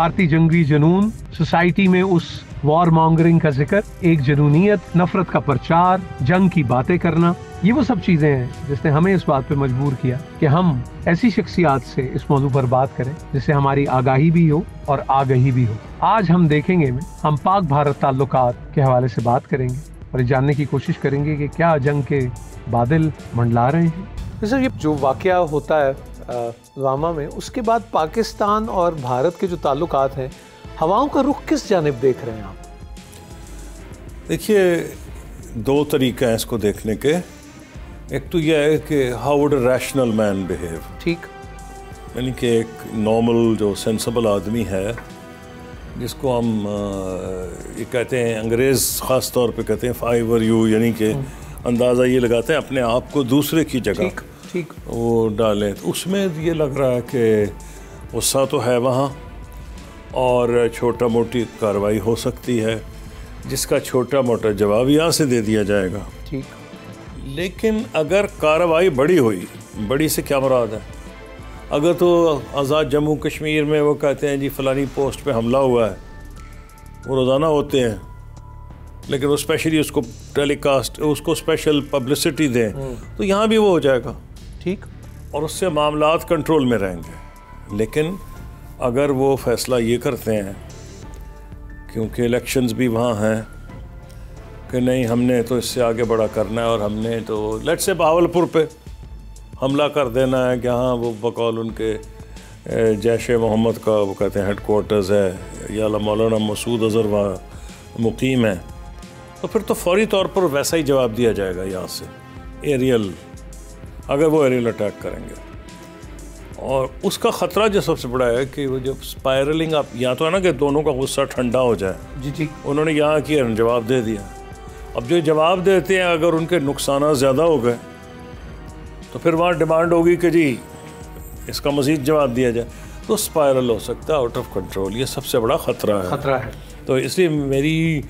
भारतीय जंगी जुनून, सोसाइटी में उस वॉर मॉन्गरिंग का जिक्र, एक जुनूनियत, नफरत का प्रचार, जंग की बातें करना, ये वो सब चीजें हैं जिसने हमें इस बात पे मजबूर किया कि हम ऐसी शख्सियात से इस मौजू पर बात करें जिससे हमारी आगाही भी हो और आगही भी हो। आज हम देखेंगे हम पाक भारत ताल्लुकात के हवाले से बात करेंगे और जानने की कोशिश करेंगे कि क्या जंग के बादल मंडला रहे हैं। सर, ये जो वाकया होता है पुलवामा में, उसके बाद पाकिस्तान और भारत के जो ताल्लुकात हैं, हवाओं का रुख किस जानिब देख रहे हैं आप? देखिए, दो तरीके हैं इसको देखने के। एक तो यह है कि how would a rational man behave, ठीक, यानी कि एक नॉर्मल जो सेंसिबल आदमी है, जिसको हम ये कहते हैं, अंग्रेज़ ख़ास तौर पे कहते हैं फाइवर यू, यानी कि अंदाज़ा ये लगाते हैं अपने आप को दूसरे की जगह ठीक वो डालें। तो उसमें ये लग रहा है कि गुस्सा तो है वहाँ और छोटा मोटी कार्रवाई हो सकती है, जिसका छोटा मोटा जवाब यहाँ से दे दिया जाएगा, ठीक। लेकिन अगर कार्रवाई बड़ी हुई, बड़ी से क्या मुराद है? अगर तो आज़ाद जम्मू कश्मीर में वो कहते हैं जी फ़लानी पोस्ट पे हमला हुआ है, वो रोज़ाना होते हैं, लेकिन वो स्पेशली उसको टेलीकास्ट, उसको स्पेशल पब्लिसिटी दें, तो यहाँ भी वो हो जाएगा, ठीक, और उससे मामलात कंट्रोल में रहेंगे। लेकिन अगर वो फैसला ये करते हैं, क्योंकि इलेक्शंस भी वहाँ हैं, कि नहीं हमने तो इससे आगे बड़ा करना है और हमने तो लेट्स से बहावलपुर पे हमला कर देना है, कि हाँ वो बकौल उनके जैश मोहम्मद का वो कहते हैं हेडकोार्टर्स है, या मौलाना मसूद अज़हर वहाँ मुकीम है, तो फिर तो फौरी तौर पर वैसा ही जवाब दिया जाएगा यहाँ से, एरियल, अगर वो एरियल अटैक करेंगे। और उसका ख़तरा जो सबसे बड़ा है कि वो जब स्पायरलिंग, आप या तो है ना कि दोनों का गुस्सा ठंडा हो जाए, जी जी, उन्होंने यहाँ किया, जवाब दे दिया। अब जो जवाब देते हैं अगर उनके नुकसान ज़्यादा हो गए तो फिर वहाँ डिमांड होगी कि जी इसका मज़ीद जवाब दिया जाए, तो स्पायरल हो सकता है, आउट ऑफ कंट्रोल। ये सबसे बड़ा ख़तरा है। तो इसलिए मेरी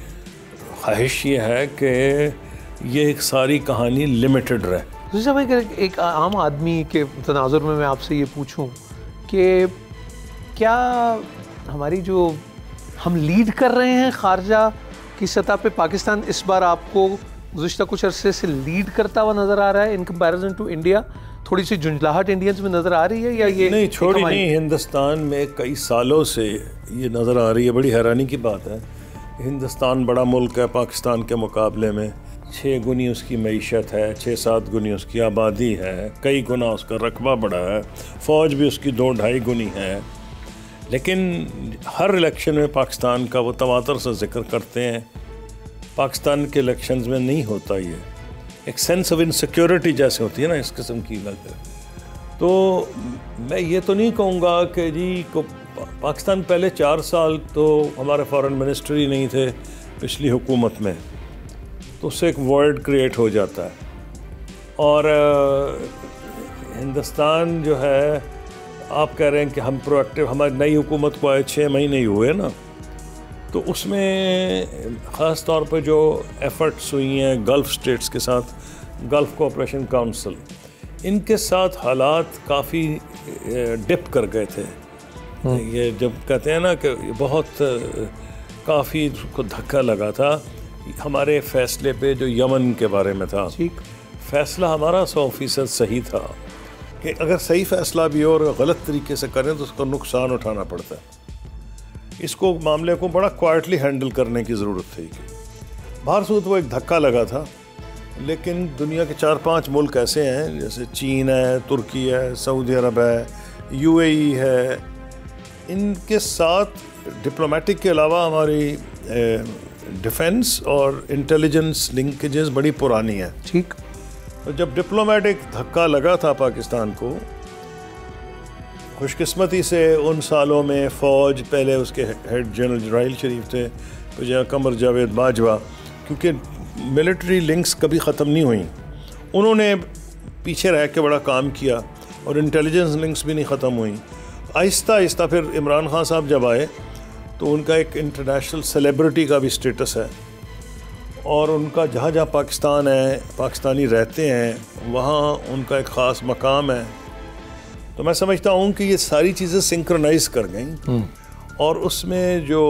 ख्वाहिश ये है कि ये एक सारी कहानी लिमिटेड रहे। दूसरा भाई, एक आम आदमी के तनाजुर में मैं आपसे ये पूछूं कि क्या हमारी जो हम लीड कर रहे हैं खारजा की सतह पे, पाकिस्तान इस बार आपको गुज़िश्ता कुछ अरसे से लीड करता हुआ नज़र आ रहा है इन कंपैरिजन टू इंडिया? थोड़ी सी झुंझलाहट इंडियंस में नज़र आ रही है या ये नहीं? छोड़ी नहीं, हिंदुस्तान में कई सालों से ये नज़र आ रही है। बड़ी हैरानी की बात है, हिंदुस्तान बड़ा मुल्क है, पाकिस्तान के मुकाबले में 6 गुनी उसकी मईशत है, 6-7 गुनी उसकी आबादी है, कई गुना उसका रकबा बड़ा है, फ़ौज भी उसकी 2-2.5 गुनी है। लेकिन हर इलेक्शन में पाकिस्तान का वो तवातर से जिक्र करते हैं। पाकिस्तान के इलेक्शंस में नहीं होता ये, एक सेंस ऑफ इनसिक्योरिटी जैसे होती है ना, इस किस्म की बात। तो मैं ये तो नहीं कहूँगा कि जी को पाकिस्तान पहले 4 साल तो हमारे फॉरेन मिनिस्टर ही नहीं थे पिछली हुकूमत में, तो उससे एक वर्ड क्रिएट हो जाता है। और हिंदुस्तान जो है, आप कह रहे हैं कि हम प्रोएक्टिव, हमारी नई हुकूमत को आए 6 महीने ही हुए ना, तो उसमें ख़ास तौर पे जो एफ़र्ट्स हुई हैं गल्फ़ स्टेट्स के साथ, गल्फ़ कोऑपरेशन काउंसिल, इनके साथ हालात काफ़ी डिप कर गए थे। ये जब कहते हैं ना कि बहुत काफ़ी को धक्का लगा था हमारे फ़ैसले पे जो यमन के बारे में था। ठीक, फ़ैसला हमारा 100% सही था कि अगर सही फ़ैसला भी हो और गलत तरीके से करें तो उसका नुकसान उठाना पड़ता है। इसको मामले को बड़ा क्वाइटली हैंडल करने की ज़रूरत थी। बाहर से वो एक धक्का लगा था, लेकिन दुनिया के 4-5 मुल्क ऐसे हैं जैसे चीन है, तुर्की है, सऊदी अरब है, UAE है, इनके साथ डिप्लोमेटिक के अलावा हमारी डिफेंस और इंटेलिजेंस लिंकेजेस बड़ी पुरानी है। ठीक, तो जब डिप्लोमेटिक धक्का लगा था पाकिस्तान को, खुशकिस्मती से उन सालों में फ़ौज, पहले उसके हेड जनरल राहिल शरीफ थे, फिर कमर जावेद बाजवा, क्योंकि मिलिट्री लिंक्स कभी ख़त्म नहीं हुई, उन्होंने पीछे रह के बड़ा काम किया और इंटेलिजेंस लिंक्स भी नहीं ख़त्म हुई। आहिस्ता आहिस्ता फिर इमरान खान साहब जब आए तो उनका एक इंटरनेशनल सेलिब्रिटी का भी स्टेटस है और उनका जहाँ जहाँ पाकिस्तान है, पाकिस्तानी रहते हैं, वहाँ उनका एक ख़ास मकाम है। तो मैं समझता हूँ कि ये सारी चीज़ें सिंक्रोनाइज कर गई और उसमें जो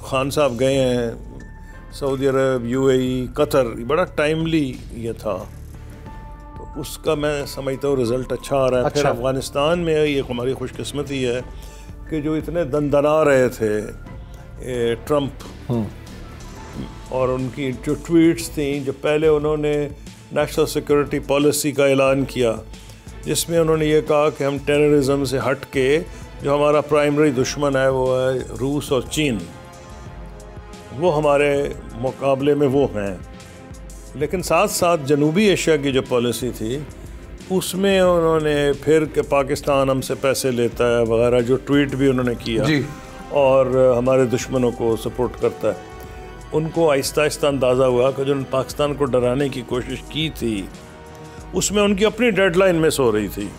खान साहब गए हैं सऊदी अरब, यूएई, कतर, बड़ा टाइमली ये था, तो उसका मैं समझता हूँ रिज़ल्ट अच्छा आ रहा है। फिर अफ़गानिस्तान में ये हमारी खुशकिस्मती है कि जो इतने दंदना रहे थे ट्रंप और उनकी जो ट्वीट्स थी, जो पहले उन्होंने नेशनल सिक्योरिटी पॉलिसी का ऐलान किया जिसमें उन्होंने ये कहा कि हम टेररिज्म से हट के जो हमारा प्राइमरी दुश्मन है वो है रूस और चीन, वो हमारे मुकाबले में वो हैं। लेकिन साथ साथ जनूबी एशिया की जो पॉलिसी थी उसमें उन्होंने फिर कि पाकिस्तान हमसे पैसे लेता है वगैरह जो ट्वीट भी उन्होंने किया जी। और हमारे दुश्मनों को सपोर्ट करता है। उनको आहिस्ता आहिस्ता अंदाज़ा हुआ कि जो पाकिस्तान को डराने की कोशिश की थी उसमें उनकी अपनी डेडलाइन मिस हो रही थी।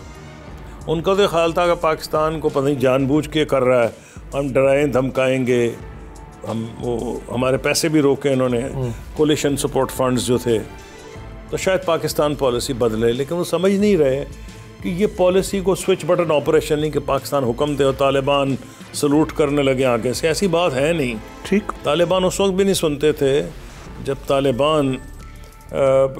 उनका तो ख्याल था कि पाकिस्तान को पता नहीं जानबूझ के कर रहा है, हम डराएं धमकाएंगे, हम वो हमारे पैसे भी रोके इन्होंने, कोलिशन सपोर्ट फंड्स जो थे, तो शायद पाकिस्तान पॉलिसी बदले। लेकिन वो समझ नहीं रहे कि ये पॉलिसी को स्विच बटन ऑपरेशन नहीं कि पाकिस्तान हुक्म दे और तालिबान सलूट करने लगे आगे से, ऐसी बात है नहीं। ठीक, तालिबान उस वक्त भी नहीं सुनते थे जब तालिबान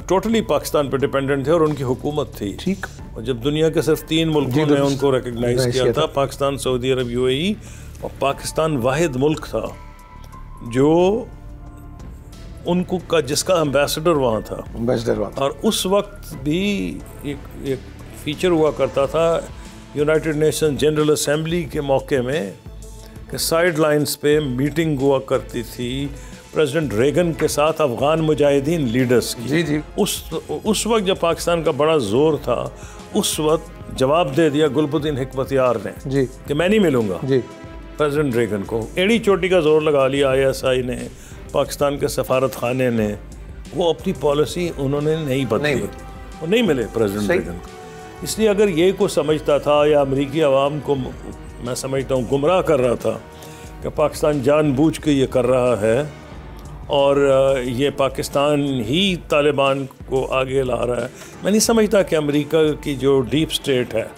टोटली पाकिस्तान पर डिपेंडेंट थे और उनकी हुकूमत थी। ठीक, और जब दुनिया के सिर्फ 3 मुल्कों ने उनको रिकग्नाइज किया था, पाकिस्तान, सऊदी अरब, यूएई, और पाकिस्तान वाहिद मुल्क था जो उनको का जिसका एम्बेसडर वहाँ था, और उस वक्त भी एक फीचर हुआ करता था यूनाइटेड नेशन जनरल असेंबली के मौके में कि साइड लाइन्स पे मीटिंग हुआ करती थी प्रेसिडेंट रेगन के साथ अफगान मुजाहिदीन लीडर्स की। जी जी। उस वक्त जब पाकिस्तान का बड़ा जोर था, उस वक्त जवाब दे दिया गुलबुद्दीन हिकमतयार ने जी कि मैं नहीं मिलूंगा जी प्रेसिडेंट रेगन को। एड़ी चोटी का जोर लगा लिया ISI ने, पाकिस्तान के सफारत खाने ने, वो अपनी पॉलिसी उन्होंने नहीं बदली, वो नहीं मिले प्रेसिडेंट रेगन को। इसलिए अगर ये को समझता था या अमेरिकी अवाम को मैं समझता हूँ गुमराह कर रहा था कि पाकिस्तान जानबूझ के ये कर रहा है और ये पाकिस्तान ही तालिबान को आगे ला रहा है, मैं नहीं समझता कि अमेरिका की जो डीप स्टेट है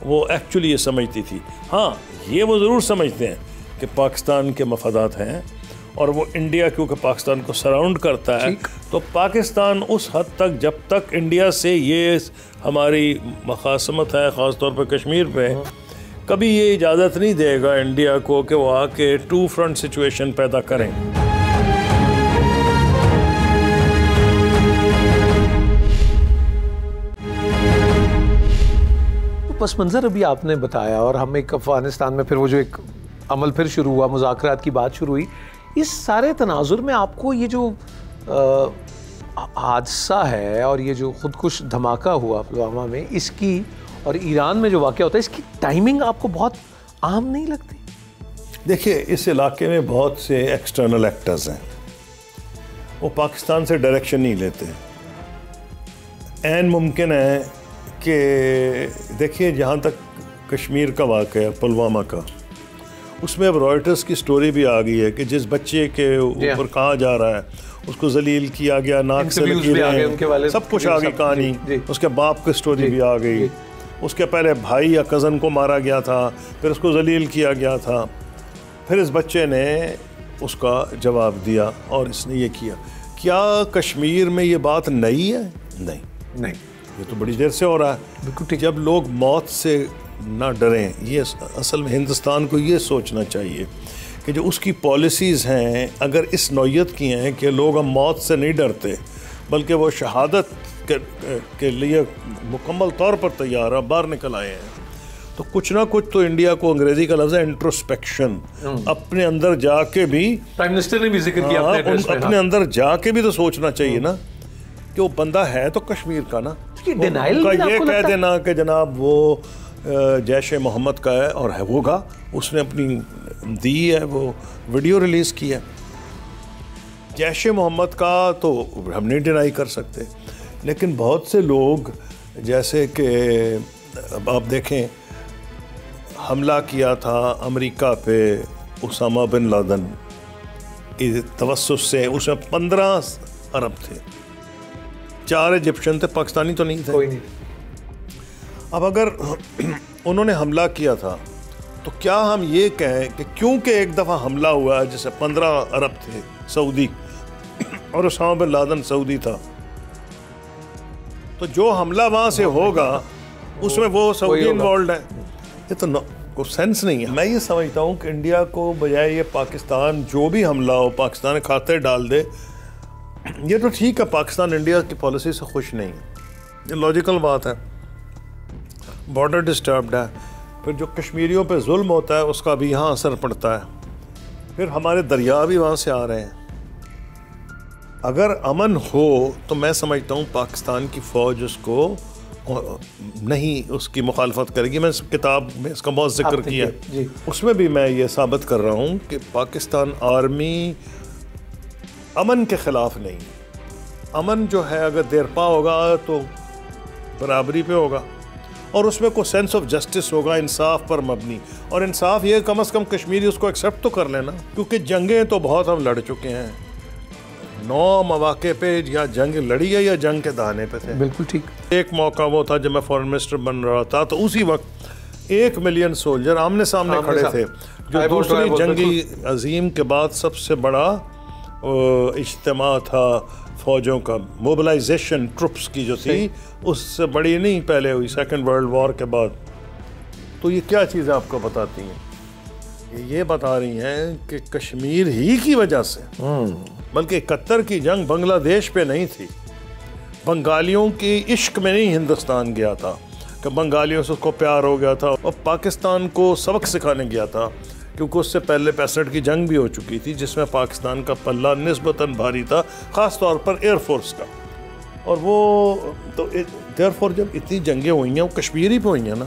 वो एक्चुअली ये समझती थी। हाँ, ये वो ज़रूर समझते हैं कि पाकिस्तान के मफादात हैं और वो इंडिया क्योंकि पाकिस्तान को सराउंड करता है, तो पाकिस्तान उस हद तक, जब तक इंडिया से ये हमारी मखासमत है ख़ास तौर पर कश्मीर पे, कभी ये इजाज़त नहीं देगा इंडिया को कि वो आके 2 फ्रंट सिचुएशन पैदा करें। पस मंज़र अभी आपने बताया और हम एक अफ़गानिस्तान में फिर वो जो एक अमल फिर शुरू हुआ, मुज़ाकरात की बात शुरू हुई, इस सारे तनाजुर में आपको ये जो हादसा है और ये जो खुदकुश धमाका हुआ पुलवामा में, इसकी और ईरान में जो वाक़या होता है, इसकी टाइमिंग आपको बहुत आम नहीं लगती? देखिए, इस इलाके में बहुत से एक्सटर्नल एक्टर्स हैं, वो पाकिस्तान से डायरेक्शन नहीं लेते। ऐन मुमकिन है कि देखिए, जहाँ तक कश्मीर का वाक़या पुलवामा का, उसमें अब रॉयटर्स की स्टोरी भी आ गई है कि जिस बच्चे के ऊपर कहा जा रहा है उसको जलील किया गया, नाक से लकीरें, सब कुछ आ गई कहानी, उसके बाप की स्टोरी भी आ गई, उसके पहले भाई या कज़न को मारा गया था, फिर उसको जलील किया गया था, फिर इस बच्चे ने उसका जवाब दिया और इसने ये किया। क्या कश्मीर में ये बात नई है? नहीं, ये तो बड़ी देर से हो रहा है। बिल्कुल ठीक। जब लोग मौत से ना डरें, ये असल में हिंदुस्तान को ये सोचना चाहिए कि जो उसकी पॉलिसीज़ हैं अगर इस नौयत की हैं कि लोग अब मौत से नहीं डरते बल्कि वो शहादत के लिए मुकम्मल तौर पर तैयार है, बाहर निकल आए हैं, तो कुछ ना कुछ तो इंडिया को, अंग्रेजी का लफ्ज़ है इंट्रोस्पेक्शन, अपने अंदर जाके भी, प्राइम मिनिस्टर ने भी जिक्र किया अपने अंदर जाके भी तो सोचना चाहिए ना कि वो बंदा है तो कश्मीर का ना। ये कह देना कि जनाब वो जैश मोहम्मद का है और है होगा, उसने अपनी दी है, वो वीडियो रिलीज़ की है, जैश मोहम्मद का तो हम नहीं डिनाई कर सकते। लेकिन बहुत से लोग, जैसे कि आप देखें, हमला किया था अमेरिका पे उसामा बिन लादेन की तवस्सुस से, उसमें 15 अरब थे, 4 इजिप्शियन थे, पाकिस्तानी तो नहीं थे। कोई नहीं। अब अगर उन्होंने हमला किया था तो क्या हम ये कहें कि क्योंकि एक दफ़ा हमला हुआ जैसे 15 अरब थे सऊदी और उसामा बिन लादेन सऊदी था, तो जो हमला वहाँ से होगा उसमें वो सऊदी इन्वॉल्व है, ये तो कोई सेंस नहीं है। मैं ये समझता हूँ कि इंडिया को बजाय ये पाकिस्तान जो भी हमला हो पाकिस्तान खाते डाल दे, ये तो ठीक है, पाकिस्तान इंडिया की पॉलिसी से खुश नहीं है, ये लॉजिकल बात है, बॉर्डर डिस्टर्ब्ड है, फिर जो कश्मीरियों पे जुल्म होता है उसका भी यहाँ असर पड़ता है, फिर हमारे दरिया भी वहाँ से आ रहे हैं। अगर अमन हो तो मैं समझता हूँ पाकिस्तान की फ़ौज उसको नहीं उसकी मुखालफत करेगी। मैं इस किताब में इसका बहुत जिक्र किया, उसमें भी मैं ये साबित कर रहा हूँ कि पाकिस्तान आर्मी अमन के ख़िलाफ़ नहीं, अमन जो है अगर देरपा होगा तो बराबरी पे होगा और उसमें कोई सेंस ऑफ जस्टिस होगा, इंसाफ पर मबनी। और इंसाफ ये कम से कम कश्मीरी उसको एक्सेप्ट तो कर लेना, क्योंकि जंगें तो बहुत हम लड़ चुके हैं, 9 मौके पे या जंग लड़ी है या जंग के दाने पे थे। बिल्कुल ठीक। एक मौका वो था जब मैं फॉरेन मिनिस्टर बन रहा था, तो उसी वक्त 1 मिलियन सोल्जर आमने सामने खड़े थे, जो दूसरी जंगी अजीम के बाद सबसे बड़ा इज्तिमा था फौजों का, मोबिलाइजेशन ट्रुप्स की जो थी उससे बड़ी नहीं पहले हुई, सेकेंड वर्ल्ड वॉर के बाद। तो ये क्या चीज़ें आपको बताती हैं? ये बता रही हैं कि कश्मीर ही की वजह से, बल्कि 71 की जंग बांग्लादेश पे नहीं थी, बंगालियों के इश्क में नहीं हिंदुस्तान गया था कि बंगालियों से उसको प्यार हो गया था और पाकिस्तान को सबक सिखाने गया था, क्योंकि उससे पहले 65 की जंग भी हो चुकी थी जिसमें पाकिस्तान का पल्ला निस्बतन भारी था, ख़ास तौर पर एयरफोर्स का। और वो तो देयरफॉर जब इतनी जंगें हुई हैं वो कश्मीर पे हुई हैं ना,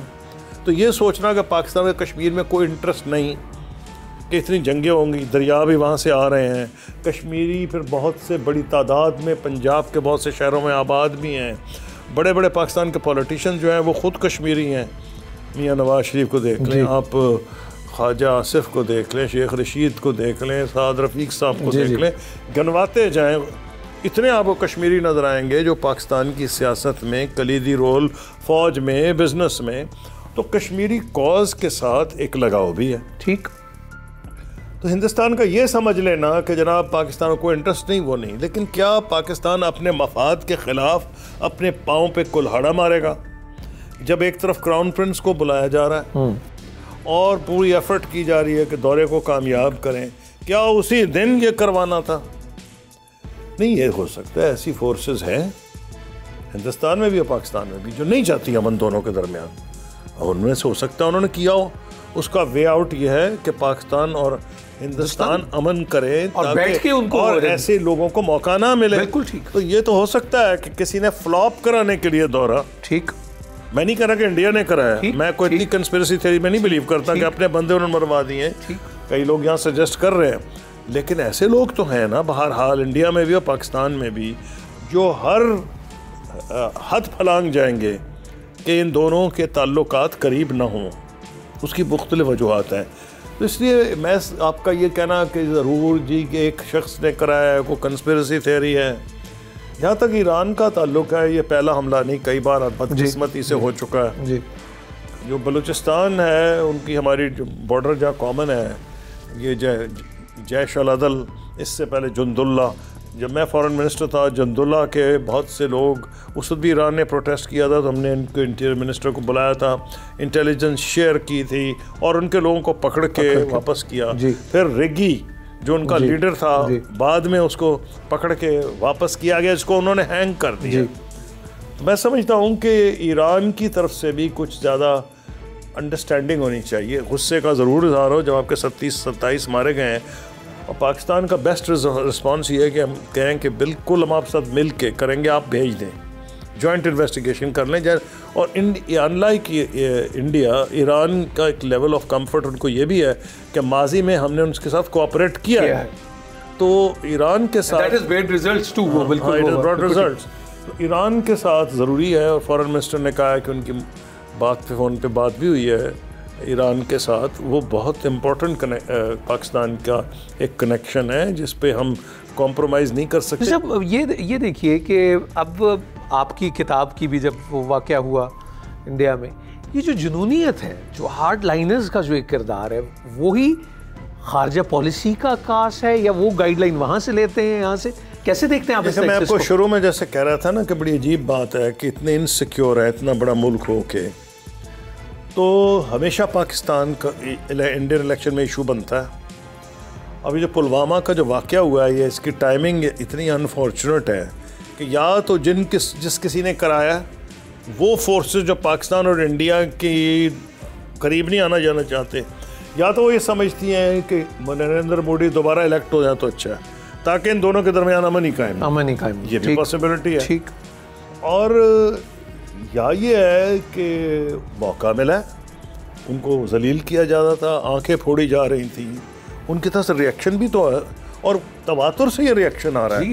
तो ये सोचना कि पाकिस्तान में कश्मीर में कोई इंटरेस्ट नहीं कि इतनी जंगें होंगी, दरिया भी वहाँ से आ रहे हैं, कश्मीरी फिर बहुत से बड़ी तादाद में पंजाब के बहुत से शहरों में आबाद भी हैं, बड़े बड़े पाकिस्तान के पॉलिटिशियन जो हैं वो ख़ुद कश्मीरी हैं, मियाँ नवाज शरीफ को देख लें आप, ख्वाजा आसिफ को देख लें, शेख रशीद को देख लें, साद रफ़ीक साहब को देख लें, गनवाते जाएँ, इतने आपको कश्मीरी नज़र आएंगे जो पाकिस्तान की सियासत में कलीदी रोल, फ़ौज में, बिज़नेस में। तो कश्मीरी कॉज के साथ एक लगाव भी है। ठीक, तो हिंदुस्तान का ये समझ लेना कि जनाब पाकिस्तान को कोई इंटरेस्ट नहीं, वो नहीं, लेकिन क्या पाकिस्तान अपने मफाद के ख़िलाफ़ अपने पाँव पे कुल्हाड़ा मारेगा? जब एक तरफ क्राउन प्रिंस को बुलाया जा रहा है और पूरी एफर्ट की जा रही है कि दौरे को कामयाब करें, क्या उसी दिन ये करवाना था? नहीं, ये हो सकता है ऐसी फोर्सेस हैं हिंदुस्तान में भी और पाकिस्तान में भी जो नहीं चाहती अमन दोनों के दरमियान, और उनमें से हो सकता है उन्होंने किया हो। उसका वे आउट ये है कि पाकिस्तान और हिंदुस्तान अमन करे और बैठ के उनको और ऐसे लोगों को मौका ना मिले। बिल्कुल ठीक। तो ये तो हो सकता है कि किसी ने फ्लॉप कराने के लिए दौरा, ठीक, मैं नहीं कह रहा कि इंडिया ने कराया, मैं कोई इतनी कंस्पिरेसी थ्योरी में नहीं बिलीव करता कि अपने बंदे उन्होंने मरवा दिए, कई लोग यहाँ सजेस्ट कर रहे हैं, लेकिन ऐसे लोग तो हैं ना बहरहाल इंडिया में भी और पाकिस्तान में भी जो हर हद फलांग जाएंगे कि इन दोनों के ताल्लुकात करीब ना हों। उसकी मुख्तलिफ वजूहात हैं। तो इसलिए मैं आपका ये कहना कि ज़रूर जी कि एक शख्स ने कराया है, कोई कंस्पिरेसी थ्योरी है। जहाँ तक ईरान का ताल्लुक है, ये पहला हमला नहीं, कई बार बदकिस्मती से हो चुका है जी। जो बलूचिस्तान है उनकी हमारी जो बॉर्डर जहाँ कॉमन है, ये जैश अल अदल, इससे पहले जुंदुल्ला, जब मैं फॉरेन मिनिस्टर था जुंदुल्ला के बहुत से लोग, उस वक्त भी ईरान ने प्रोटेस्ट किया था, तो हमने इनके इंटीरियर मिनिस्टर को बुलाया था, इंटेलिजेंस शेयर की थी और उनके लोगों को पकड़ के वापस किया। फिर रिगी जो उनका लीडर था, बाद में उसको पकड़ के वापस किया गया, जिसको उन्होंने हैंग कर दिया। तो मैं समझता हूँ कि ईरान की तरफ से भी कुछ ज़्यादा अंडरस्टैंडिंग होनी चाहिए। गुस्से का ज़रूर इजहार हो जब आपके 37-27 मारे गए हैं, और पाकिस्तान का बेस्ट रिस्पांस ये है कि हम कहें कि बिल्कुल हम आपके साथ मिल के करेंगे, आप भेज दें, जॉइंट इन्वेस्टिगेशन कर लें। और अनलाइक इंडिया, ईरान का एक लेवल ऑफ कंफर्ट उनको ये भी है कि माजी में हमने उनके साथ कोऑपरेट किया है, तो ईरान के साथ ईरान के साथ ज़रूरी है। और फॉरेन मिनिस्टर ने कहा है कि उनकी बात पे फ़ोन पे बात भी हुई है ईरान के साथ, वो बहुत इम्पोर्टेंट पाकिस्तान का एक कनेक्शन है जिस पे हम कॉम्प्रोमाइज़ नहीं कर सकते। जब ये देखिए कि अब आपकी किताब की भी जब वो वाक़या हुआ इंडिया में, ये जो जुनूनियत है, जो हार्ड लाइनर्स का जो एक किरदार है, वो ही खारजा पॉलिसी का कास है या वो गाइडलाइन वहां से लेते हैं, यहाँ से कैसे देखते हैं आप? जैसे मैं आपको शुरू में जैसे कह रहा था ना कि बड़ी अजीब बात है कि इतने इनसिक्योर है, इतना बड़ा मुल्क हो के, तो हमेशा पाकिस्तान का इंडियन इलेक्शन में इशू बनता है। अभी जो पुलवामा का जो वाक़या हुआ है, ये इसकी टाइमिंग इतनी अनफॉर्चुनेट है कि या तो जिस किसी ने कराया वो फोर्सेस जो पाकिस्तान और इंडिया के करीब नहीं आना जाना चाहते, या तो वो ये समझती हैं कि नरेंद्र मोदी दोबारा इलेक्ट हो जाए तो अच्छा है, ताकि इन दोनों के दरमियान अमन ही कायम, ये भी पॉसिबिलिटी है। ठीक। और या ये है कि मौका मिला, उनको जलील किया जा रहा था, आंखें फोड़ी जा रही थी, उनकी तरफ से रिएक्शन भी तो है, और तवातुर से ये रिएक्शन आ रहा है।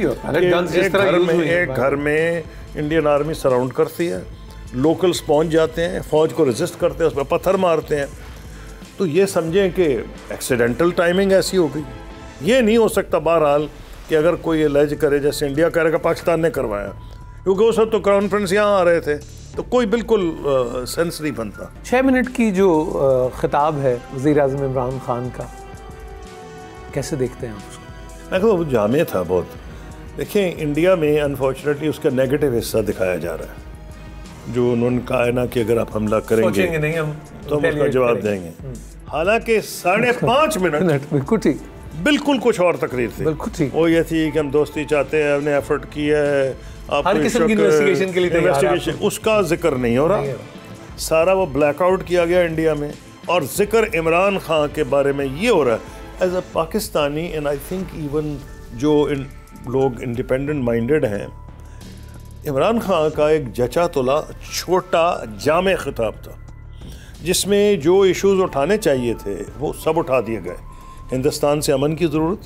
एक घर में इंडियन आर्मी सराउंड करती है, लोकल्स पहुंच जाते हैं, फौज को रेजिस्ट करते हैं, उस पर पत्थर मारते हैं, तो ये समझें कि एक्सीडेंटल टाइमिंग ऐसी हो गई। ये नहीं हो सकता बहरहाल कि अगर कोई एलेज करे जैसे इंडिया कह रहा पाकिस्तान ने करवाया, क्योंकि वो सब तो कॉन्फ्रेंस यहाँ आ रहे थे, तो कोई बिल्कुल सेंस नहीं बनता। 6 मिनट की जो खिताब है वज़ीर-ए-आज़म इमरान खान का, कैसे देखते हैं आप उसको? मैं कहता हूँ जामे था बहुत। देखिए, इंडिया में अनफॉर्चुनेटली उसका नेगेटिव हिस्सा दिखाया जा रहा है, जो उन्होंने कहा है ना कि अगर आप हमला करेंगे नहीं हम तो हम उसका जवाब देंगे। हालांकि 5.5 मिनट बिल्कुल कुछ और तकरीर थी। वो ये थी कि हम दोस्ती चाहते हैं, हमने एफर्ट किया है, हर किस्म की इन्वेस्टिगेशन के लिए तैयार हैं, उसका जिक्र नहीं हो रहा। सारा वो ब्लैकआउट किया गया इंडिया में, और जिक्र इमरान खान के बारे में ये हो रहा है as a Pakistani. And I think even जो लोग इंडिपेंडेंट माइंडेड हैं, इमरान खान का एक जचा तुला छोटा जामे खिताब था, जिसमें जो इश्यूज उठाने चाहिए थे वो सब उठा दिए गए। हिंदुस्तान से अमन की ज़रूरत,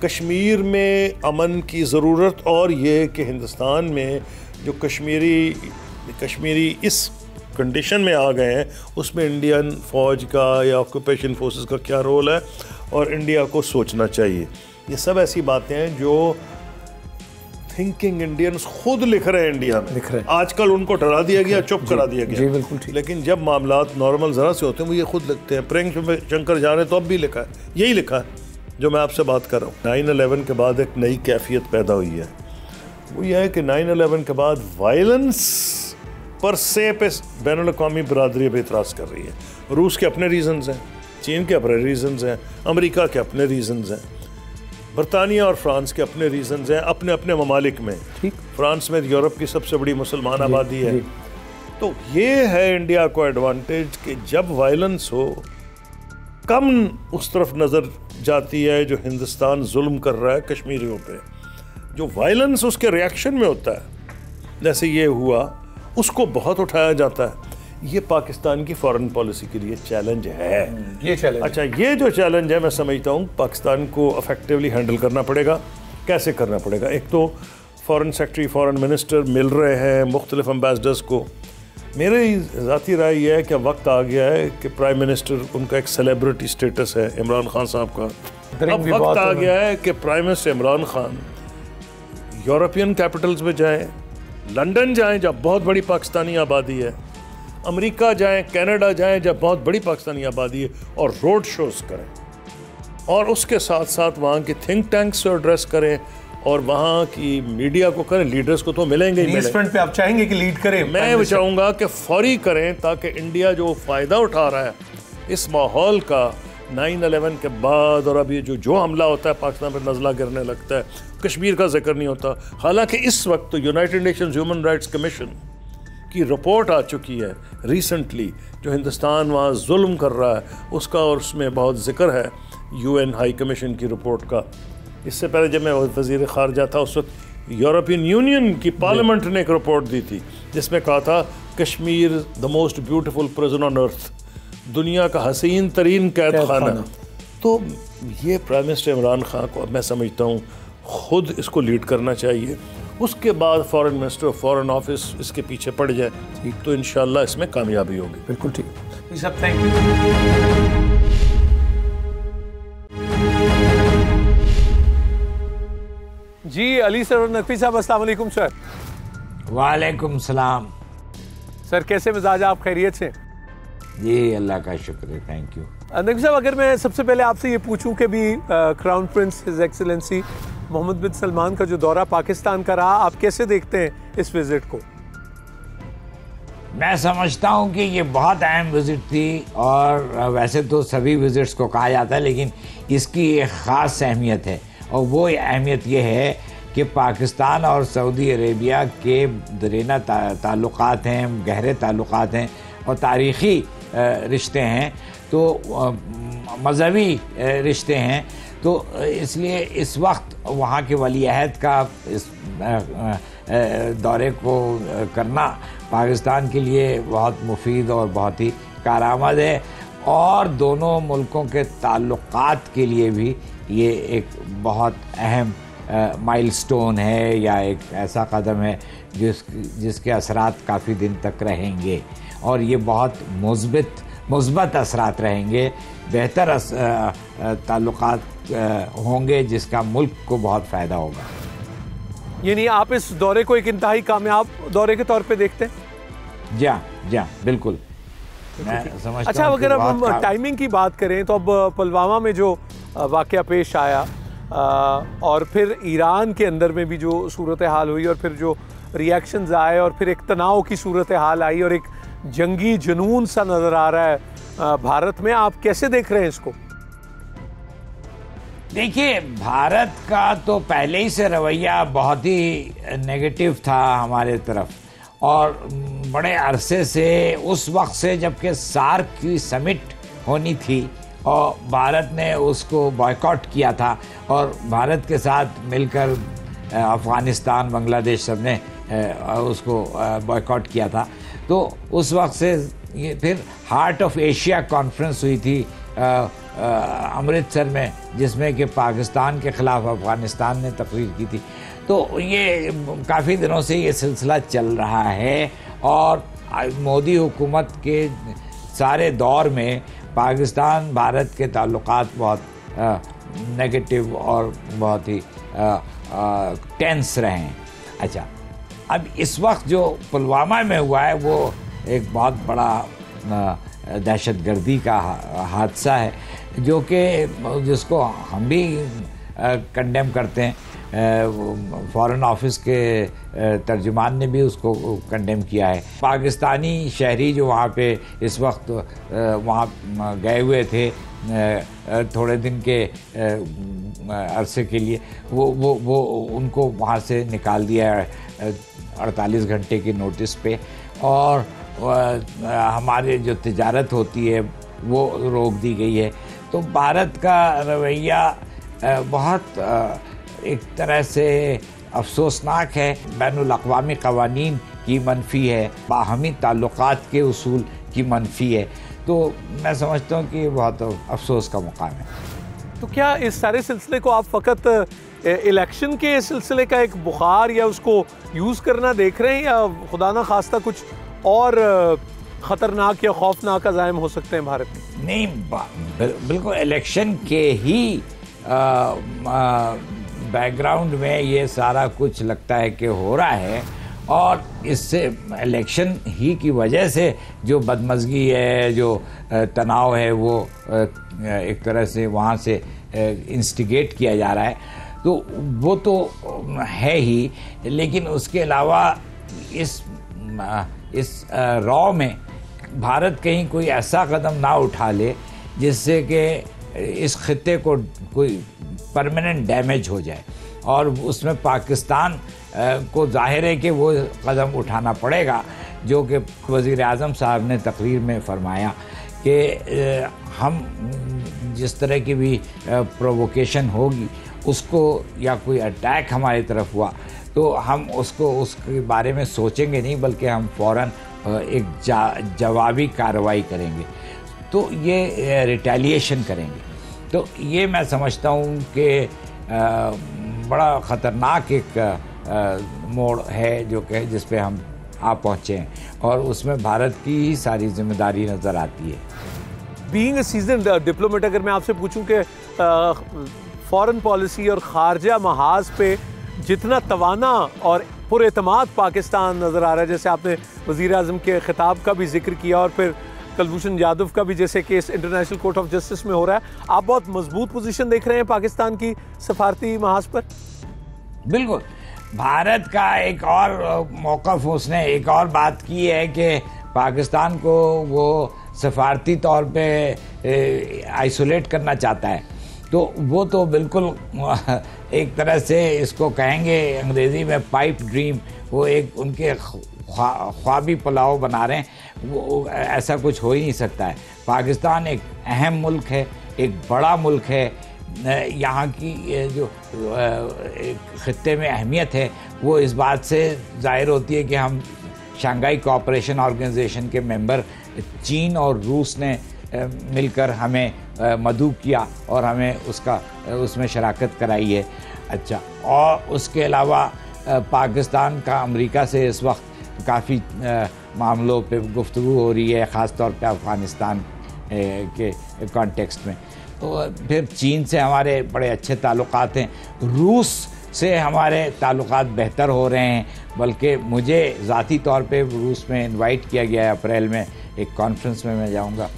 कश्मीर में अमन की ज़रूरत, और ये कि हिंदुस्तान में जो कश्मीरी इस कंडीशन में आ गए हैं, उसमें इंडियन फ़ौज का या ऑक्यूपेशन फोर्सेस का क्या रोल है, और इंडिया को सोचना चाहिए। ये सब ऐसी बातें हैं जो थिंकिंग इंडियंस खुद लिख रहे हैं इंडिया में। आजकल उनको डरा दिया गया, चुप करा दिया गया, लेकिन जब मामलात नॉर्मल ज़रा से होते हैं वो ये खुद लिखते हैं। प्रियंक शंकर जा रहे तो अब भी लिखा है, यही लिखा है जो मैं आपसे बात कर रहा हूँ। 9/11 के बाद एक नई कैफियत पैदा हुई है, वो ये है कि 9/11 के बाद वायलेंस पर से पे बैनुल अक़वामी बरादरी पर इतराज़ कर रही है। रूस के अपने रीज़न्स हैं, चीन के अपने रीज़न्स हैं, अमेरिका के अपने रीज़न्स हैं, बरतानिया और फ्रांस के अपने रीजंस हैं अपने अपने ममालिक में। ठीक, फ्रांस में यूरोप की सबसे बड़ी मुसलमान आबादी है। तो ये है इंडिया को एडवांटेज कि जब वायलेंस हो, कम उस तरफ नज़र जाती है जो हिंदुस्तान जुल्म कर रहा है कश्मीरियों पे। जो वायलेंस उसके रिएक्शन में होता है, जैसे ये हुआ, उसको बहुत उठाया जाता है। ये पाकिस्तान की फॉरेन पॉलिसी के लिए चैलेंज है। ये चैलेंज, अच्छा, ये जो चैलेंज है मैं समझता हूँ पाकिस्तान को इफेक्टिवली हैंडल करना पड़ेगा। कैसे करना पड़ेगा? एक तो फॉरेन सेक्रेटरी, फॉरेन मिनिस्टर मिल रहे हैं मुख्तलिफ एम्बेसडर्स को। मेरी ज़ाती राय ये है कि वक्त आ गया है कि प्राइम मिनिस्टर, उनका एक सेलिब्रिटी स्टेटस है इमरान खान साहब का, अब वक्त आ गया है कि prime minister Imran Khan European Capitals में जाएँ, लंदन जाएँ जहाँ बहुत बड़ी पाकिस्तानी आबादी है, अमेरिका जाएं, कनाडा जाएं जब बहुत बड़ी पाकिस्तानी आबादी है, और रोड शोज करें, और उसके साथ साथ वहाँ के थिंक टैंक्स से एड्रेस करें, और वहाँ की मीडिया को करें। लीडर्स को तो मिलेंगे ही मिलेंगे। फ्रंट पे आप चाहेंगे कि लीड करें? मैं चाहूँगा कि फौरी करें, ताकि इंडिया जो फ़ायदा उठा रहा है इस माहौल का 9/11 के बाद, और अभी जो हमला होता है पाकिस्तान पर नज़ला गिरने लगता है, कश्मीर का जिक्र नहीं होता। हालांकि इस वक्त तो United Nations human rights commission की रिपोर्ट आ चुकी है रिसेंटली, जो हिंदुस्तान वहाँ जुल्म कर रहा है उसका, और उसमें बहुत जिक्र है UN हाई कमीशन की रिपोर्ट का। इससे पहले जब मैं वज़ीर ख़ारजा था, उस वक्त यूरोपियन यूनियन की पार्लियामेंट ने एक रिपोर्ट दी थी जिसमें कहा था Kashmir the most beautiful prison on earth, दुनिया का हसीन तरीन कैद खाना। तो ये प्राइम मिनिस्टर इमरान खान को अब मैं समझता हूँ खुद इसको लीड करना चाहिए। उसके बाद फॉरेन मिनिस्टर, फॉरेन ऑफिस इसके पीछे पड़ जाए, तो इंशाल्लाह इसमें कामयाबी होगी। बिल्कुल ठीक। जी साहब, थैंक यू। जी अली सर नकवी साहब, अस्सलाम वालेकुम सर। वालेकुम सलाम। सर कैसे मिजाज आप, खैरियत से? जी अल्लाह का शुक्र है, थैंक यू। नकवी साहब, अगर मैं सबसे पहले आपसे ये पूछूं कि भी crown prince his excellency Mohammed bin Salman का जो दौरा पाकिस्तान का रहा, आप कैसे देखते हैं इस विजिट को? मैं समझता हूँ कि ये बहुत अहम विजिट थी, और वैसे तो सभी विजिट्स को कहा जाता है, लेकिन इसकी एक ख़ास अहमियत है, और वो अहमियत ये है कि पाकिस्तान और सऊदी अरेबिया के दरीना ताल्लुकात हैं, गहरे ताल्लुकात हैं और तारीख़ी रिश्ते हैं, तो मज़हबी रिश्ते हैं। तो इसलिए इस वक्त वहाँ के वली अहद का इस दौरे को करना पाकिस्तान के लिए बहुत मुफीद और बहुत ही कारआमद है, और दोनों मुल्कों के ताल्लुकात के लिए भी ये एक बहुत अहम माइलस्टोन है, या एक ऐसा कदम है जिसके असरात काफ़ी दिन तक रहेंगे, और ये बहुत मुस्बत असरात रहेंगे, बेहतर ताल्लुकात होंगे, जिसका मुल्क को बहुत फ़ायदा होगा। यानी आप इस दौरे को एक इंतहाई कामयाब दौरे के तौर पे देखते हैं? जी बिल्कुल, मैं समझता अच्छा, अगर हम टाइमिंग की बात करें तो अब पुलवामा में जो वाक़या पेश आया, और फिर ईरान के अंदर में भी जो सूरत हाल हुई, और फिर जो रिएक्शंस आए, और फिर एक तनाव की सूरत हाल आई, और एक जंगी जुनून सा नज़र आ रहा है भारत में, आप कैसे देख रहे हैं इसको? देखिए, भारत का तो पहले ही से रवैया बहुत ही नेगेटिव था हमारे तरफ, और बड़े अरसे से, उस वक्त से जबकि सार्क की समिट होनी थी और भारत ने उसको बॉयकॉट किया था, और भारत के साथ मिलकर अफ़गानिस्तान, बांग्लादेश सब ने उसको बॉयकॉट किया था। तो उस वक्त से ये फिर हार्ट ऑफ एशिया कॉन्फ्रेंस हुई थी अमृतसर में, जिसमें कि पाकिस्तान के ख़िलाफ़ अफ़गानिस्तान ने तकरीर की थी। तो ये काफ़ी दिनों से ये सिलसिला चल रहा है, और मोदी हुकूमत के सारे दौर में पाकिस्तान भारत के ताल्लुकात बहुत नेगेटिव और बहुत ही टेंस रहे हैं। अच्छा, अब इस वक्त जो पुलवामा में हुआ है वो एक बहुत बड़ा दहशतगर्दी का हादसा है, जो कि जिसको हम भी कंडेम करते हैं। फॉरेन ऑफिस के तर्जुमान ने भी उसको कंडेम किया है। पाकिस्तानी शहरी जो वहाँ पे इस वक्त वहाँ गए हुए थे थोड़े दिन के अरसे के लिए, वो उनको वहाँ से निकाल दिया है 48 घंटे के नोटिस पे, और हमारे जो तिजारत होती है वो रोक दी गई है। तो भारत का रवैया बहुत एक तरह से अफसोसनाक है, बैनुल-अक़वामी क़वानीन की मनफ़ी है, बाहमी ताल्लुकात के उसूल की मनफ़ी है। तो मैं समझता हूँ कि बहुत अफसोस का मुकाम है। तो क्या इस सारे सिलसिले को आप फ़कत इलेक्शन के सिलसिले का एक बुखार या उसको यूज़ करना देख रहे हैं, या खुदा ना खास्ता कुछ और ख़तरनाक या खौफनाक अज़ाइम हो सकते हैं भारत में? नहीं, बिल्कुल इलेक्शन के ही बैकग्राउंड में ये सारा कुछ लगता है कि हो रहा है, और इससे इलेक्शन ही की वजह से जो बदमज़गी है, जो तनाव है, वो एक तरह से वहाँ से इंस्टिगेट किया जा रहा है। तो वो तो है ही, लेकिन उसके अलावा इस रॉ में भारत कहीं कोई ऐसा कदम ना उठा ले जिससे कि इस खित्ते को कोई परमानेंट डैमेज हो जाए, और उसमें पाकिस्तान को जाहिर है कि वो कदम उठाना पड़ेगा, जो कि वज़ीर आज़म साहब ने तकरीर में फरमाया कि हम जिस तरह की भी प्रोवोकेशन होगी उसको, या कोई अटैक हमारी तरफ हुआ तो हम उसके बारे में सोचेंगे नहीं, बल्कि हम फ़ौरन एक जवाबी कार्रवाई करेंगे, तो ये रिटेलिएशन करेंगे। तो ये मैं समझता हूँ कि बड़ा ख़तरनाक एक मोड़ है जो कि जिस पे हम आ पहुँचे हैं, और उसमें भारत की ही सारी जिम्मेदारी नज़र आती है। बीइंग अ सीजन्ड डिप्लोमेट, अगर मैं आपसे पूछूं कि फॉरेन पॉलिसी और ख़ारजा महाज पे जितना तवाना और पुरएतमाद पाकिस्तान नज़र आ रहा है, जैसे आपने वज़ीर आज़म के खिताब का भी जिक्र किया और फिर कुलभूषण यादव का भी जैसे case international court of justice में हो रहा है, आप बहुत मजबूत पोजीशन देख रहे हैं पाकिस्तान की सफारती महाज पर? बिल्कुल। भारत का एक और मौक़िफ़ उसने एक और बात की है कि पाकिस्तान को वो सफारती तौर पे आइसोलेट करना चाहता है, तो वो तो बिल्कुल एक तरह से इसको कहेंगे अंग्रेज़ी में पाइप ड्रीम, वो एक उनके ख्वाबी पुलाव बना रहे हैं। वो ऐसा कुछ हो ही नहीं सकता है। पाकिस्तान एक अहम मुल्क है, एक बड़ा मुल्क है। यहाँ की जो ख़ित्ते में अहमियत है वो इस बात से ज़ाहिर होती है कि हम शंघाई कोऑपरेशन ऑर्गेनाइजेशन के मेंबर चीन और रूस ने मिलकर हमें मदऊ किया और हमें उसमें शराकत कराई है। अच्छा, और उसके अलावा पाकिस्तान का अमेरिका से इस वक्त काफ़ी मामलों पे गुफ्तगू हो रही है, ख़ास तौर पे अफ़गानिस्तान के कॉन्टेक्स्ट में। तो फिर चीन से हमारे बड़े अच्छे ताल्लुकात हैं, रूस से हमारे ताल्लुकात बेहतर हो रहे हैं, बल्कि मुझे ज़ाती तौर पे रूस में इनवाइट किया गया है। अप्रैल में एक कॉन्फ्रेंस में मैं जाऊंगा।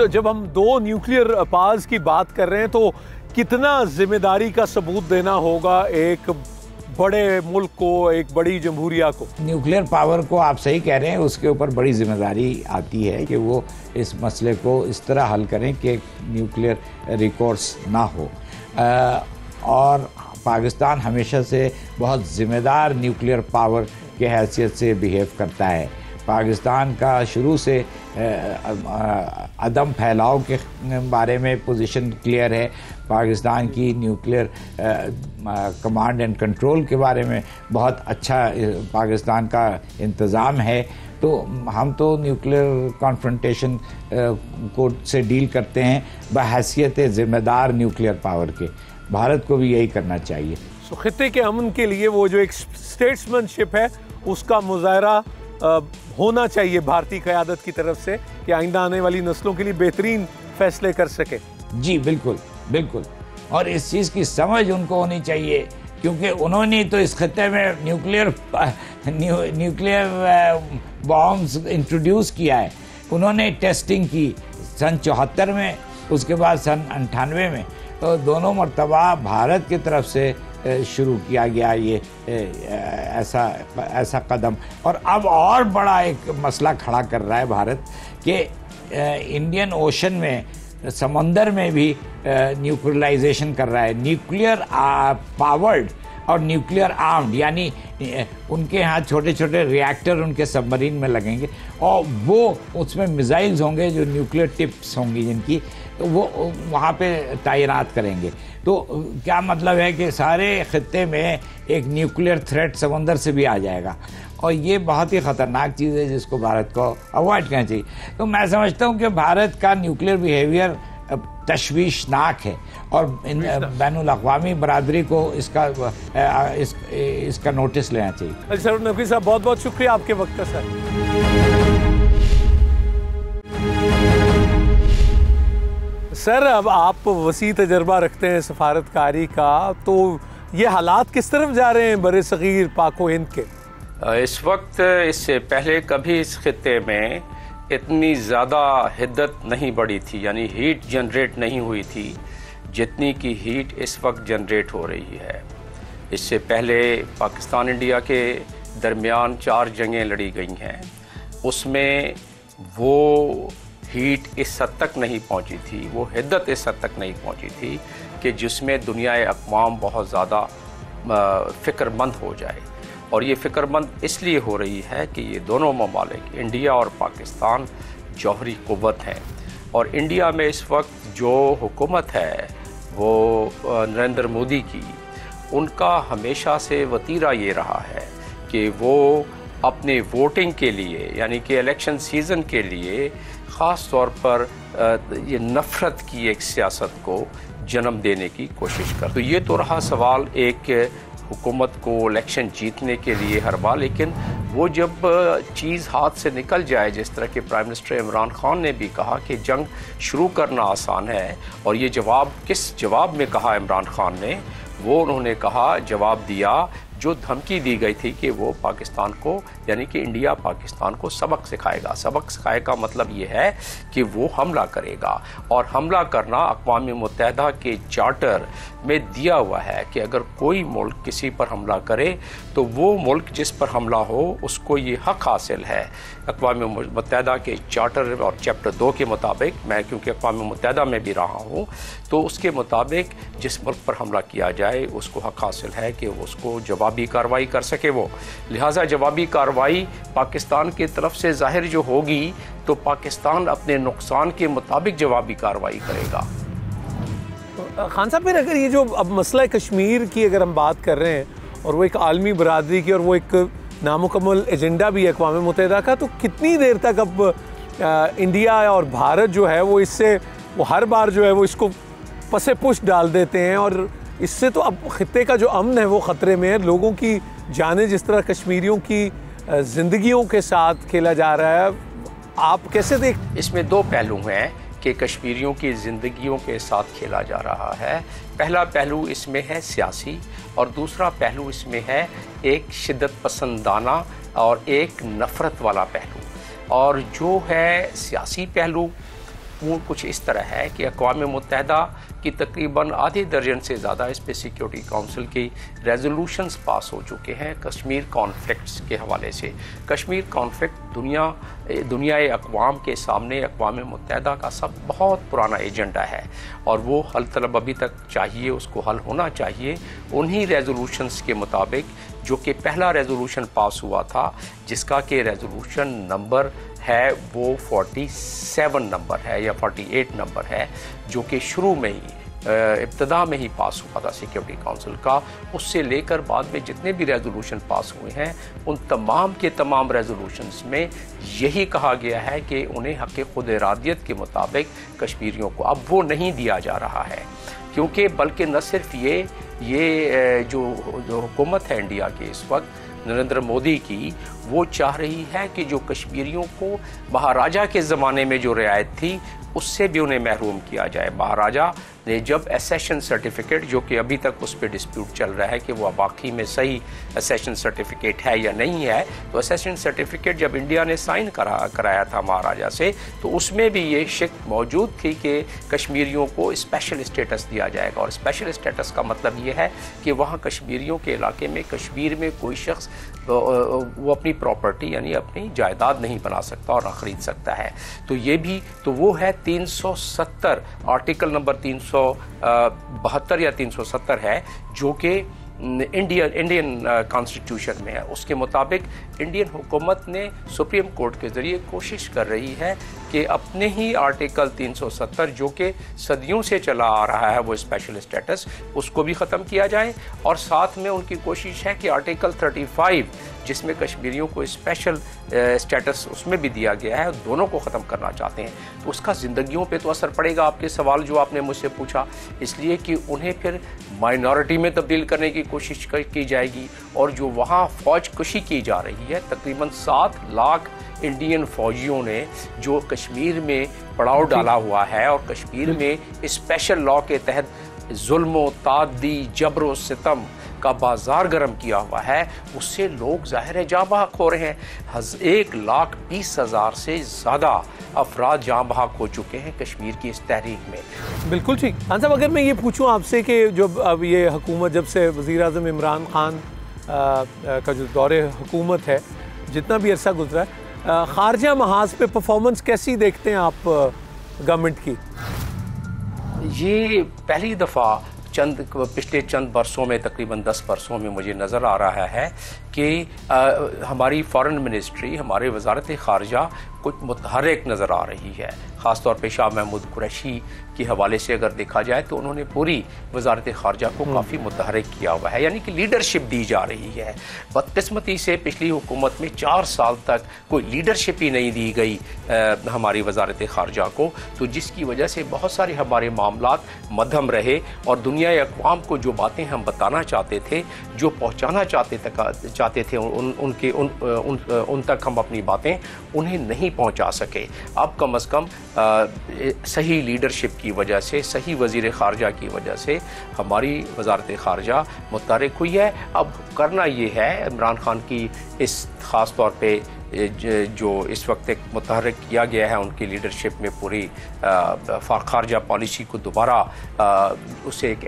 जब हम दो न्यूक्लियर पावर्स की बात कर रहे हैं तो कितना जिम्मेदारी का सबूत देना होगा एक बड़े मुल्क को, एक बड़ी जमहूरिया को? न्यूक्लियर पावर को आप सही कह रहे हैं, उसके ऊपर बड़ी जिम्मेदारी आती है कि वो इस मसले को इस तरह हल करें कि न्यूक्लियर रिकोर्स ना हो। और पाकिस्तान हमेशा से बहुत ज़िम्मेदार न्यूक्लियर पावर के हैसियत से बिहेव करता है। पाकिस्तान का शुरू से अदम फैलाव के बारे में पोजीशन क्लियर है। पाकिस्तान की न्यूक्लियर कमांड एंड कंट्रोल के बारे में बहुत अच्छा पाकिस्तान का इंतज़ाम है। तो हम तो न्यूक्लियर कॉन्फ्रंटेशन को से डील करते हैं बहैसियत ज़िम्मेदार न्यूक्लियर पावर के। भारत को भी यही करना चाहिए। खित्ते के अमन के लिए वो जो एक स्टेट्समैनशिप है उसका मुजाहरा होना चाहिए भारतीय क़यादत की तरफ से कि आइंदा आने वाली नस्लों के लिए बेहतरीन फैसले कर सके। जी बिल्कुल बिल्कुल, और इस चीज़ की समझ उनको होनी चाहिए, क्योंकि उन्होंने तो इस खत्ते में न्यूक्लियर बॉम्ब्स इंट्रोड्यूस किया है। उन्होंने टेस्टिंग की सन 74 में, उसके बाद सन 98 में। तो दोनों मरतबा भारत की तरफ से शुरू किया गया ये ऐसा कदम। और अब और बड़ा एक मसला खड़ा कर रहा है भारत कि इंडियन ओशन में, समंदर में भी न्यूक्लियराइजेशन कर रहा है। न्यूक्लियर पावर्ड और न्यूक्लियर आर्म्ड, यानी उनके यहाँ छोटे छोटे रिएक्टर उनके सबमरीन में लगेंगे और वो उसमें मिसाइल्स होंगे जो न्यूक्लियर टिप्स होंगी जिनकी, तो वो वहाँ पे तैनात करेंगे। तो क्या मतलब है कि सारे खित्ते में एक न्यूक्लियर थ्रेट समंदर से भी आ जाएगा, और ये बहुत ही ख़तरनाक चीज़ है जिसको भारत को अवॉइड करना चाहिए। तो मैं समझता हूँ कि भारत का न्यूक्लियर बिहेवियर तशवीशनाक है और बैनुल अक़वामी बरादरी को इसका नोटिस लेना चाहिए। सर नकवी साहब, बहुत बहुत शुक्रिया आपके वक्त का। सर अब आप वसी तजर्बा रखते हैं सफारतकारी का, तो ये हालात किस तरफ जा रहे हैं बरे सगीर पाक व हिंद के? इस वक्त इससे पहले कभी इस खित्ते में इतनी ज़्यादा हिद्दत नहीं बढ़ी थी, यानी हीट जनरेट नहीं हुई थी जितनी की हीट इस वक्त जनरेट हो रही है। इससे पहले पाकिस्तान इंडिया के दरमियान 4 जंगें लड़ी गई हैं, उसमें वो हीट इस हद तक नहीं पहुंची थी, वो हिद्दत इस हद तक नहीं पहुंची थी कि जिसमें दुनियाए अक़वाम बहुत ज़्यादा फ़िक्रमंद हो जाए। और ये फ़िक्रमंद इसलिए हो रही है कि ये दोनों ममालिक, इंडिया और पाकिस्तान, जौहरी क़ुव्वत हैं। और इंडिया में इस वक्त जो हुकूमत है वो नरेंद्र मोदी की, उनका हमेशा से वतीरा ये रहा है कि वो अपने वोटिंग के लिए, यानी कि इलेक्शन सीज़न के लिए ख़ास तौर पर ये नफ़रत की एक सियासत को जन्म देने की कोशिश कर। तो ये तो रहा सवाल एक हुकूमत को इलेक्शन जीतने के हर हरबा, लेकिन वो जब चीज़ हाथ से निकल जाए, जिस तरह के प्राइम मिनिस्टर इमरान खान ने भी कहा कि जंग शुरू करना आसान है, और ये जवाब किस जवाब में कहा इमरान खान ने, वो उन्होंने कहा, जवाब दिया, जो धमकी दी गई थी कि वो पाकिस्तान को, यानी कि इंडिया पाकिस्तान को सबक सिखाएगा। सबक सिखाएगा मतलब ये है कि वो हमला करेगा, और हमला करना अक़वाम मुत्तहिदा के चार्टर में दिया हुआ है कि अगर कोई मुल्क किसी पर हमला करे तो वो मुल्क जिस पर हमला हो उसको ये हक़ हासिल है। अक़वाम मुत्तहिदा के चार्टर और चैप्टर 2 के मुताबिक, मैं क्योंकि अक़वाम मुत्तहिदा में भी रहा हूँ, तो उसके मुताबिक जिस मुल्क पर हमला किया जाए उसको हक़ हासिल है कि उसको जवाबी कार्रवाई कर सके वो। लिहाजा जवाबी कार्रवाई पाकिस्तान की तरफ से ज़ाहिर जो होगी तो पाकिस्तान अपने नुकसान के मुताबिक जवाबी कार्रवाई करेगा। खान साहब, फिर अगर ये जो अब मसला कश्मीर की अगर हम बात कर रहे हैं और वो एक आलमी बरादरी की और वो एक नामुकम्मल एजेंडा भी है अक़वाम मुत्तहिदा का, तो कितनी देर तक अब इंडिया और भारत जो है वो इससे, वो हर बार जो है वो इसको पसे पुश डाल देते हैं, और इससे तो अब खित्ते का जो अमन है वो ख़तरे में है। लोगों की जानें जिस तरह कश्मीरियों की ज़िंदगियों के साथ खेला जा रहा है, आप कैसे देख? इसमें दो पहलू हैं कि कश्मीरियों की ज़िंदगियों के साथ खेला जा रहा है। पहला पहलू इसमें है सियासी, और दूसरा पहलू इसमें है एक शिद्दत पसंदाना और एक नफ़रत वाला पहलू। और जो है सियासी पहलू वो कुछ इस तरह है कि अक़वाम मुत्तहिदा की तकरीबन आधे दर्जन से ज़्यादा इस पर सिक्योरिटी काउंसिल की रेजोल्यूशंस पास हो चुके हैं कश्मीर कॉन्फ्लिक्ट्स के हवाले से। कश्मीर कॉन्फ्लिक्ट दुनियाए अक़वाम के सामने अक़वाम मुत्तहिदा का सब बहुत पुराना एजेंडा है, और वो हल तलब अभी तक चाहिए, उसको हल होना चाहिए उन्हीं रेजोल्यूशंस के मुताबिक जो कि पहला रेजोल्यूशन पास हुआ था, जिसका कि रेजोल्यूशन नंबर है वो 47 नंबर है या 48 नंबर है, जो कि शुरू में ही इब्तदा में ही पास हुआ था सिक्योरिटी काउंसिल का। उससे लेकर बाद में जितने भी रेजोल्यूशन पास हुए हैं उन तमाम के तमाम रेजोल्यूशंस में यही कहा गया है कि उन्हें हक़ खुद इरादियत के मुताबिक कश्मीरियों को अब वो नहीं दिया जा रहा है, क्योंकि बल्कि न सिर्फ ये जो हुकूमत है इंडिया की इस वक्त नरेंद्र मोदी की, वो चाह रही है कि जो कश्मीरियों को महाराजा के ज़माने में जो रियायत थी उससे भी उन्हें महरूम किया जाए। महाराजा ने जब एसेशन सर्टिफिकेट, जो कि अभी तक उस पर डिस्प्यूट चल रहा है कि वह वाकई में सही एसेशन सर्टिफिकेट है या नहीं है, तो एसेशन सर्टिफिकेट जब इंडिया ने साइन कराया था महाराजा से, तो उसमें भी ये शिक मौजूद थी कि कश्मीरियों को स्पेशल स्टेटस दिया जाएगा। और स्पेशल स्टेटस का मतलब ये है कि वहाँ कश्मीरियों के इलाके में, कश्मीर में कोई शख्स वो अपनी प्रॉपर्टी यानी अपनी जायदाद नहीं बना सकता और ना ख़रीद सकता है। तो ये भी, तो वो है 370, आर्टिकल नंबर 372 या 370 है, जो कि इंडियन कॉन्स्टिट्यूशन में है। उसके मुताबिक इंडियन हुकूमत ने सुप्रीम कोर्ट के ज़रिए कोशिश कर रही है कि अपने ही आर्टिकल 370 जो कि सदियों से चला आ रहा है वो स्पेशल स्टेटस, उसको भी ख़त्म किया जाए। और साथ में उनकी कोशिश है कि आर्टिकल 35 जिसमें कश्मीरियों को स्पेशल स्टेटस उसमें भी दिया गया है, दोनों को ख़त्म करना चाहते हैं। तो उसका ज़िंदगियों पे तो असर पड़ेगा, आपके सवाल जो आपने मुझसे पूछा, इसलिए कि उन्हें फिर माइनॉरिटी में तब्दील करने की कोशिश की जाएगी। और जो वहाँ फ़ौज कशी की जा रही है, तकरीबन 7 लाख इंडियन फ़ौजियों ने जो कश्मीर में पड़ाव डाला हुआ है और कश्मीर में स्पेशल लॉ के तहत जुल्म, तादी, जबर, सितम का बाजार गर्म किया हुआ है, उससे लोग ज़ाहिर है जाँ बहक हो रहे हैं। 1,20,000 से ज़्यादा अफराद जाँ बहक हो चुके हैं कश्मीर की इस तहरीक में। बिल्कुल ठीक। खान साहब, अगर मैं ये पूछूं आपसे कि जो अब ये हुकूमत, जब से वज़ीर आज़म इमरान खान का जो दौरे हुकूमत है, जितना भी अरसा गुजरा है, खारजा महाज पे परफॉर्मेंस कैसी देखते हैं आप गवर्नमेंट की? ये पहली दफ़ा पिछले चंद बरसों में, तकरीबन 10 बरसों में मुझे नज़र आ रहा है कि हमारी फ़ॉरेन मिनिस्ट्री, हमारे वजारत ख़ारजा कुछ मुतहर्रिक नज़र आ रही है। ख़ास तौर पे शाह महमूद कुरैशी के हवाले से अगर देखा जाए तो उन्होंने पूरी वजारत ख़ारजा को काफ़ी मुतहर्रिक किया हुआ है, यानी कि लीडरशिप दी जा रही है। बदकिस्मती से पिछली हुकूमत में 4 साल तक कोई लीडरशिप ही नहीं दी गई हमारी वजारत ख़ारजा को, तो जिसकी वजह से बहुत सारे हमारे मामलात मध्यम रहे और दुनिया अक़वाम को जो बातें हम बताना चाहते थे, जो पहुँचाना चाहते चाहते थे उन तक हम अपनी बातें उन्हें नहीं पहुंचा सके। अब कम से कम सही लीडरशिप की वजह से, सही वज़ीर ख़ारजा की वजह से हमारी वज़ारत ख़ारजा मुतहर्रिक हुई है। अब करना ये है इमरान खान की इस ख़ास तौर पे जो इस वक्त एक मुतहर्रिक किया गया है उनकी लीडरशिप में पूरी ख़ारजा पॉलिसी को दोबारा उसे एक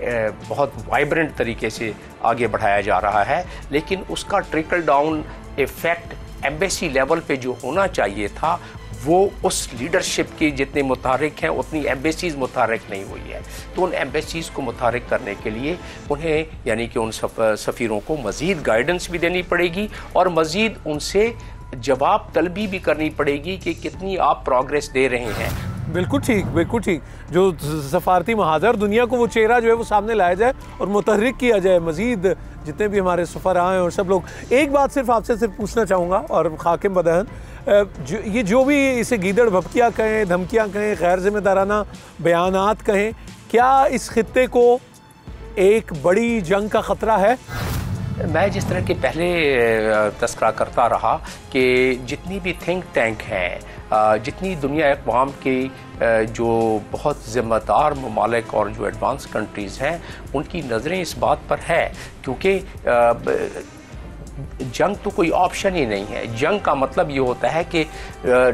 बहुत वाइब्रेंट तरीके से आगे बढ़ाया जा रहा है, लेकिन उसका trickle down effect embassy level पे जो होना चाहिए था वो उस लीडरशिप की जितने मुतहर्रिक हैं उतनी एम्बेसीज़ मुतहर्रिक नहीं हुई है। तो उन एम्बेसीज़ को मुतहर्रिक करने के लिए उन्हें यानी कि उन सफ़ीरों को मज़ीद गाइडेंस भी देनी पड़ेगी और मज़ीद उनसे जवाब तलबी भी करनी पड़ेगी कि कितनी आप प्रोग्रेस दे रहे हैं। बिल्कुल ठीक, बिल्कुल ठीक। जो सफारती महाजर दुनिया को वो चेहरा जो है वो सामने लाया जाए और मुतहर्रिक किया जाए मज़ीद जितने भी हमारे सफ़र आए और सब लोग। एक बात सिर्फ आपसे सिर्फ पूछना चाहूँगा और हाकिम बदहन, जो भी इसे गीदड़ भपकियाँ कहें, धमकियाँ कहें, गैर ज़िम्मेदाराना बयानात कहें, क्या इस खित्ते को एक बड़ी जंग का ख़तरा है? मैं जिस तरह के पहले तस्करा करता रहा कि जितनी भी थिंक टैंक हैं, जितनी दुनिया अक़वाम की जो बहुत ज़िम्मेदार ममालिक और जो एडवांस कंट्रीज़ हैं उनकी नज़रें इस बात पर है, क्योंकि जंग तो कोई ऑप्शन ही नहीं है। जंग का मतलब ये होता है कि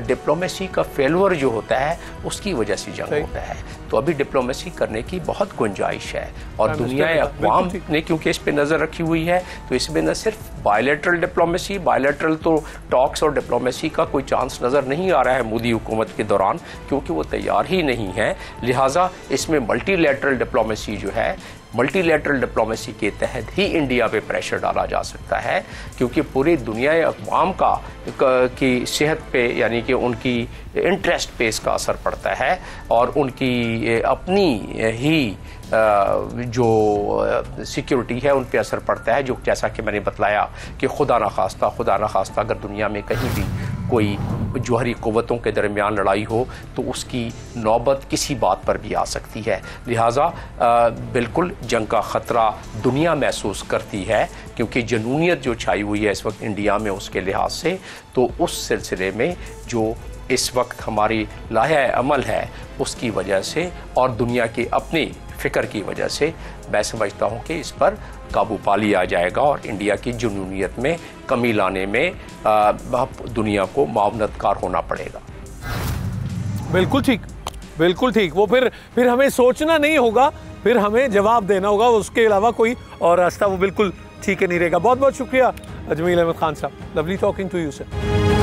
डिप्लोमेसी का फेलुअर जो होता है उसकी वजह से जंग होता है। तो अभी डिप्लोमेसी करने की बहुत गुंजाइश है और दुनिया अक़वाम ने क्योंकि इस पे नज़र रखी हुई है, तो इसमें न सिर्फ बायलैटरल डिप्लोमेसी, बायलैटरल तो टॉक्स और डिप्लोमेसी का कोई चांस नज़र नहीं आ रहा है मोदी हुकूमत के दौरान, क्योंकि वो तैयार ही नहीं है। लिहाजा इसमें मल्टीलैटरल डिप्लोमेसी जो है, मल्टीलैटरल डिप्लोमेसी के तहत ही इंडिया पे प्रेशर डाला जा सकता है, क्योंकि पूरी दुनिया अक़वाम की सेहत पे यानी कि उनकी इंटरेस्ट पे इसका असर पड़ता है और उनकी अपनी ही जो सिक्योरिटी है उन पे असर पड़ता है। जो जैसा कि मैंने बतलाया कि खुदा न खास्ता अगर दुनिया में कहीं भी कोई जौहरी क़ुव्वतों के दरमियान लड़ाई हो तो उसकी नौबत किसी बात पर भी आ सकती है। लिहाजा बिल्कुल जंग का ख़तरा दुनिया महसूस करती है, क्योंकि जनूनियत जो छाई हुई है इस वक्त इंडिया में उसके लिहाज से, तो उस सिलसिले में जो इस वक्त हमारी लाहे अमल है उसकी वजह से और दुनिया की अपनी फ़िक्र की वजह से मैं समझता हूँ कि इस पर काबू पा लिया जाएगा और इंडिया की जनूनियत में कमी लाने में दुनिया को मावनतकार होना पड़ेगा। बिल्कुल ठीक, बिल्कुल ठीक। वो फिर हमें सोचना नहीं होगा, फिर हमें जवाब देना होगा, उसके अलावा कोई और रास्ता वो बिल्कुल ठीक है नहीं रहेगा। बहुत बहुत शुक्रिया जमील अहमद खान साहब, lovely talking to you sir.